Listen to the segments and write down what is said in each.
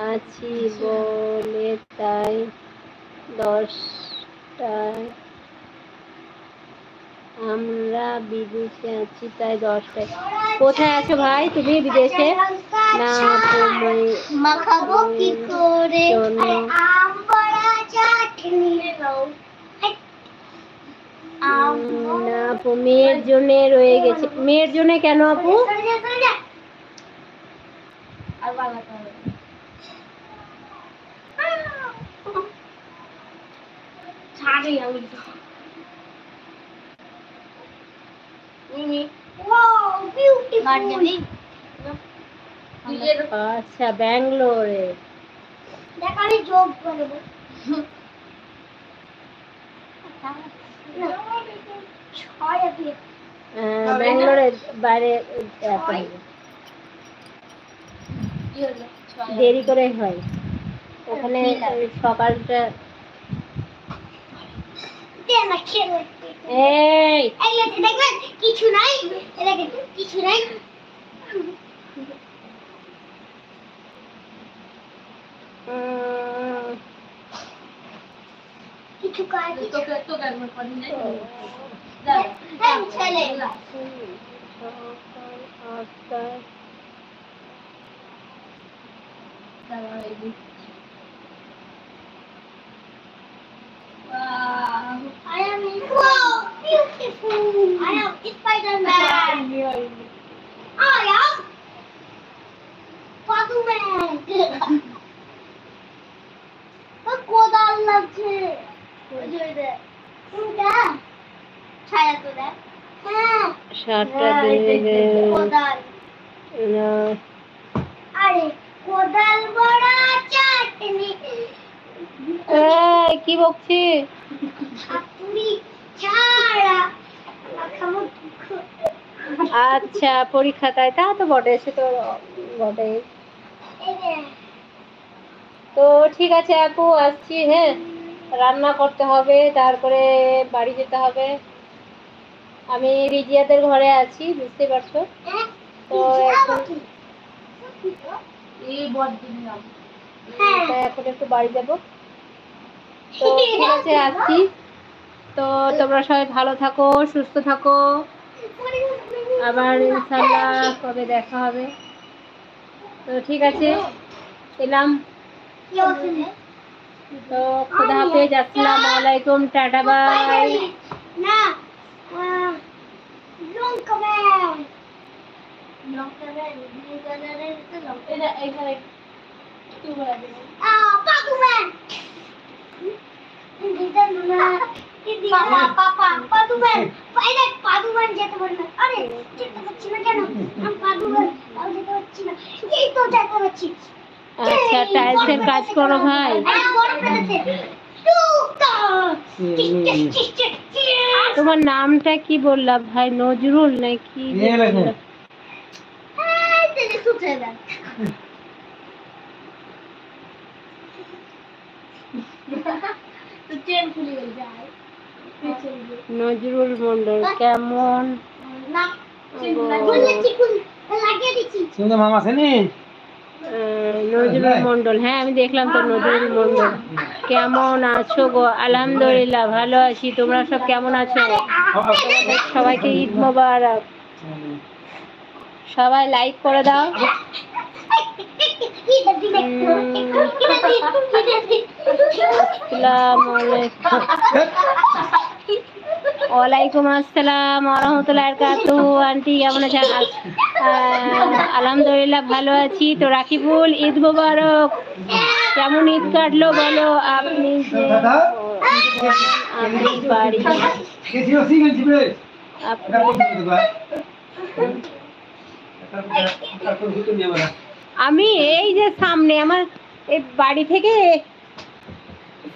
আছি বলে তাই 10টায়, আমরা বিদেশে আছি তাই 10টায়। কোথায় আছো ভাই তুমি? বিদেশে না? মাখাবো কি করে আম বড়া চাটনি না আপু, মেয়ের জন্য রয়ে গেছে। মেয়ের জন্য কেন আপু? আর বানাতে হবে ছাড়ি আমি তো মিমি ওয়াও বিউটিফুল। আচ্ছা, ব্যাঙ্গালোরে। দেখ আমি যোগ করব ব্যাঙ্গালোরের বাইরে দেরি করে হয় ওখানে সকালটা। কিছু নাই, কিছু নাই। কিছু কাজ তোকে একবার করে নেই ছেলে I am wow, beautiful. I am Spider-Man. I am Spider-Man. কোদাল লাগছে কোনটা ছায়া তো দেখ। হ্যাঁ 7টা বেজে কোদাল আরে কোদাল বড়া চাটনি কি বকছি? আপনি ছাড়া খাবো। আচ্ছা, পরীক্ষা তাই? তা তো বটে, সে তো বটে। তো ঠিক আছে আপু, আসছি। হ্যাঁ, রান্না করতে হবে, তারপরে বাড়ি যেতে হবে। আমি রিজিয়াদের ঘরে আছি, বুঝতে পারছো তো। এখন এখন একটু বাড়ি যাব। তো ঠিক আছে, আসছি। তো তোমরা সবাই ভালো থাকো, সুস্থ থাকো। আবার ইনশাল্লাহ কবে দেখা হবে। তো ঠিক আছে, এলাম। তো খুদা হাফেজ, আসসালামু আলাইকুম, টাটা, বাই। না লঙ্কা ব্যাগ ব্লু কালারের তো লঙ্কা এটা এখানে কি বলা যায় পাদুম্যান পাদুম্যান পাদুম্যান যেতে পারি না। আরে যেতে পারছি না কেন? আমি পাদুম্যান যেতে পারছি না। এই তো যেতে পারছি। আচ্ছা, টাইলসের কাজ করো ভাই। তোমার নামটা কি বললা ভাই? নজরুল নাকি? নজরুল মন্ডল। কেমন নজরুল মন্ডল? হ্যাঁ, আমি দেখলাম তো নজরুল মন্ডল। কেমন আছো গো? আলহামদুলিল্লাহ ভালো আছি। তোমরা সব কেমন আছো? সবাইকে ঈদ মোবারক। সবাই লাইক করে দাও। ওয়ালাইকুম আসসালাম ওয়া রাহমাতুল্লাহি ওয়া বারাকাতুহু। আন্টি কেমন আছেন? আলহামদুলিল্লাহ ভালো আছি। তো রাকিবুল, ঈদ মোবারক। কেমন ঈদ কাটলো বলো? আপনি যে আমি বাড়ি আমি এই যে সামনে আমার এই বাড়ি থেকে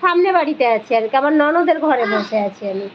সামনে বাড়িতে আছি আর কি, আমার ননদের ঘরে বসে আছি আমি।